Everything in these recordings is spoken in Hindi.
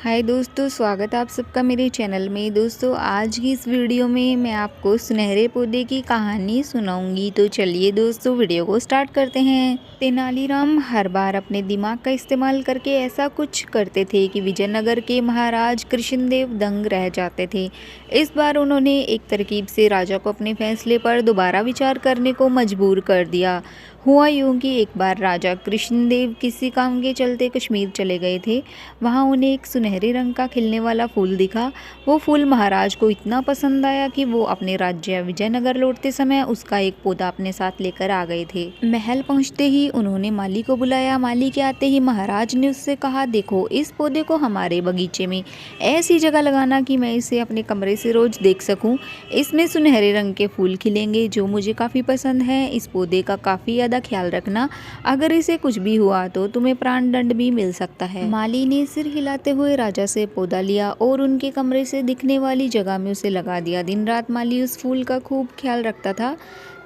हाय दोस्तों, स्वागत है आप सबका मेरे चैनल में। दोस्तों, आज की इस वीडियो में मैं आपको सुनहरे पौधे की कहानी सुनाऊंगी। तो चलिए दोस्तों, वीडियो को स्टार्ट करते हैं। तेनालीराम हर बार अपने दिमाग का इस्तेमाल करके ऐसा कुछ करते थे कि विजयनगर के महाराज कृष्णदेव दंग रह जाते थे। इस बार उन्होंने एक तरकीब से राजा को अपने फैसले पर दोबारा विचार करने को मजबूर कर दिया। हुआ यूं कि एक बार राजा कृष्णदेव किसी काम के चलते कश्मीर चले गए थे। वहाँ उन्हें एक सुनहरे रंग का खिलने वाला फूल दिखा। वो फूल महाराज को इतना पसंद आया कि वो अपने राज्य विजयनगर लौटते समय उसका एक पौधा अपने साथ लेकर आ गए थे। महल पहुंचते ही उन्होंने माली को बुलाया। माली के आते ही महाराज ने उससे कहा, देखो, इस पौधे को हमारे बगीचे में ऐसी जगह लगाना कि मैं इसे अपने कमरे से रोज देख सकूं। इसमें सुनहरे रंग के फूल खिलेंगे जो मुझे काफ़ी पसंद है। इस पौधे का काफ़ी ज़्यादा ख्याल रखना, अगर इसे कुछ भी हुआ तो तुम्हें प्राण दंड भी मिल सकता है। माली ने सिर हिलाते हुए राजा से पौधा लिया और उनके कमरे से दिखने वाली जगह में उसे लगा दिया। दिन रात माली उस फूल का खूब ख्याल रखता था।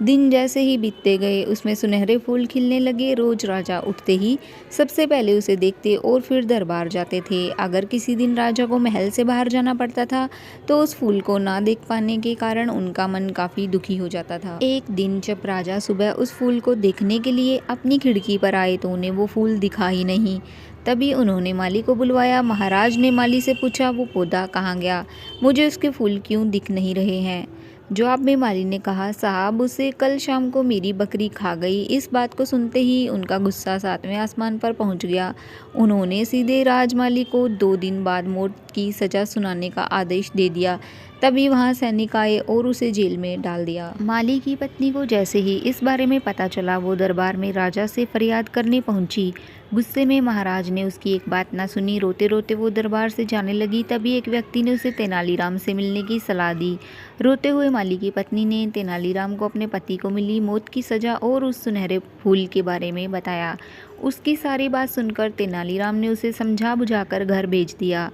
दिन जैसे ही बीतते गए उसमें सुनहरे फूल खिलने लगे। रोज राजा उठते ही सबसे पहले उसे देखते और फिर दरबार जाते थे। अगर किसी दिन राजा को महल से बाहर जाना पड़ता था तो उस फूल को ना देख पाने के कारण उनका मन काफ़ी दुखी हो जाता था। एक दिन जब राजा सुबह उस फूल को देखने के लिए अपनी खिड़की पर आए तो उन्हें वो फूल दिखा ही नहीं। तभी उन्होंने माली को बुलवाया। महाराज ने माली से पूछा, वो पौधा कहाँ गया? मुझे उसके फूल क्यों दिख नहीं रहे हैं? जवाब में माली ने कहा, साहब, उसे कल शाम को मेरी बकरी खा गई। इस बात को सुनते ही उनका गुस्सा 7वें आसमान पर पहुंच गया। उन्होंने सीधे राजमाली को 2 दिन बाद मौत की सज़ा सुनाने का आदेश दे दिया। तभी वहां सैनिक आए और उसे जेल में डाल दिया। माली की पत्नी को जैसे ही इस बारे में पता चला वो दरबार में राजा से फरियाद करने पहुंची। गुस्से में महाराज ने उसकी एक बात ना सुनी। रोते रोते वो दरबार से जाने लगी। तभी एक व्यक्ति ने उसे तेनालीराम से मिलने की सलाह दी। रोते हुए माली की पत्नी ने तेनालीराम को अपने पति को मिली मौत की सज़ा और उस सुनहरे फूल के बारे में बताया। उसकी सारी बात सुनकर तेनालीराम ने उसे समझा बुझाकर घर भेज दिया।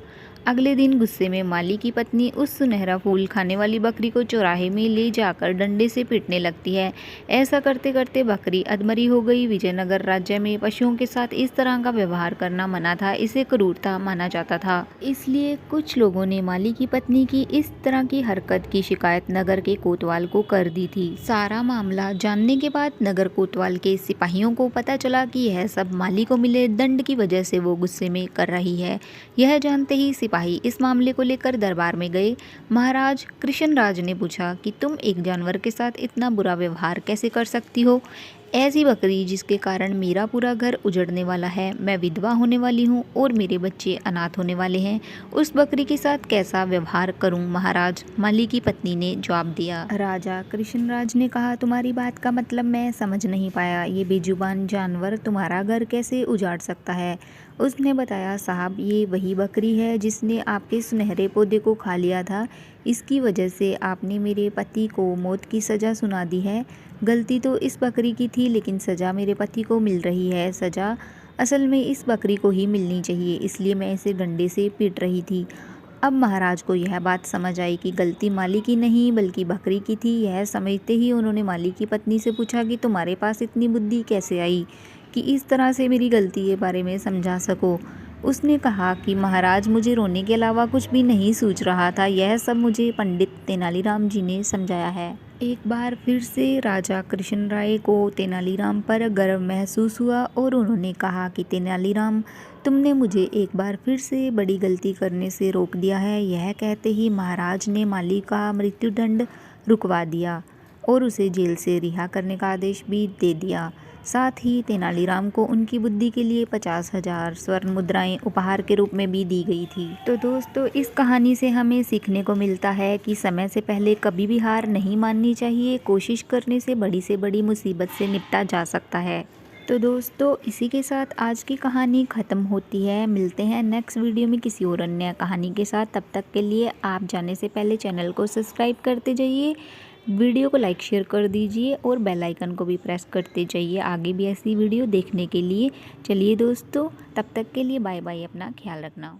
अगले दिन गुस्से में माली की पत्नी उस सुनहरा फूल खाने वाली बकरी को चौराहे में ले जाकर डंडे से पीटने लगती है। ऐसा करते करते बकरी अधमरी हो गई। विजयनगर राज्य में पशुओं के साथ इस तरह का व्यवहार करना मना था। इसे क्रूरता माना जाता था। इसलिए कुछ लोगों ने माली की पत्नी की इस तरह की हरकत की शिकायत नगर के कोतवाल को कर दी थी। सारा मामला जानने के बाद नगर कोतवाल के सिपाहियों को पता चला कि यह सब माली को मिले दंड की वजह से वो गुस्से में कर रही है। यह जानते ही सिपाही इस मामले को लेकर दरबार में गए। महाराज कृष्णराज ने पूछा कि तुम एक जानवर के साथ इतना बुरा व्यवहार कैसे कर सकती हो? ऐसी बकरी जिसके कारण मेरा पूरा घर उजड़ने वाला है, मैं विधवा होने वाली हूँ और मेरे बच्चे अनाथ होने वाले हैं, उस बकरी के साथ कैसा व्यवहार करूँ महाराज? माली की पत्नी ने जवाब दिया। राजा कृष्णराज ने कहा, तुम्हारी बात का मतलब मैं समझ नहीं पाया। ये बेजुबान जानवर तुम्हारा घर कैसे उजाड़ सकता है? उसने बताया, साहब, ये वही बकरी है जिसने आपके सुनहरे पौधे को खा लिया था। इसकी वजह से आपने मेरे पति को मौत की सज़ा सुना दी है। गलती तो इस बकरी की थी, लेकिन सज़ा मेरे पति को मिल रही है। सज़ा असल में इस बकरी को ही मिलनी चाहिए, इसलिए मैं इसे डंडे से पीट रही थी। अब महाराज को यह बात समझ आई कि गलती माली की नहीं बल्कि बकरी की थी। यह समझते ही उन्होंने माली की पत्नी से पूछा कि तुम्हारे पास इतनी बुद्धि कैसे आई कि इस तरह से मेरी गलती के बारे में समझा सको? उसने कहा कि महाराज, मुझे रोने के अलावा कुछ भी नहीं सूझ रहा था। यह सब मुझे पंडित तेनालीराम जी ने समझाया है। एक बार फिर से राजा कृष्णराय को तेनालीराम पर गर्व महसूस हुआ और उन्होंने कहा कि तेनालीराम, तुमने मुझे एक बार फिर से बड़ी गलती करने से रोक दिया है। यह कहते ही महाराज ने माली का मृत्युदंड रुकवा दिया और उसे जेल से रिहा करने का आदेश भी दे दिया। साथ ही तेनालीराम को उनकी बुद्धि के लिए 50,000 स्वर्ण मुद्राएं उपहार के रूप में भी दी गई थी। तो दोस्तों, इस कहानी से हमें सीखने को मिलता है कि समय से पहले कभी भी हार नहीं माननी चाहिए। कोशिश करने से बड़ी मुसीबत से निपटा जा सकता है। तो दोस्तों, इसी के साथ आज की कहानी ख़त्म होती है। मिलते हैं नेक्स्ट वीडियो में किसी और अन्य कहानी के साथ। तब तक के लिए आप जाने से पहले चैनल को सब्सक्राइब करते जाइए, वीडियो को लाइक शेयर कर दीजिए और बेल आइकन को भी प्रेस करते जाइए आगे भी ऐसी वीडियो देखने के लिए। चलिए दोस्तों, तब तक के लिए बाय बाय, अपना ख्याल रखना।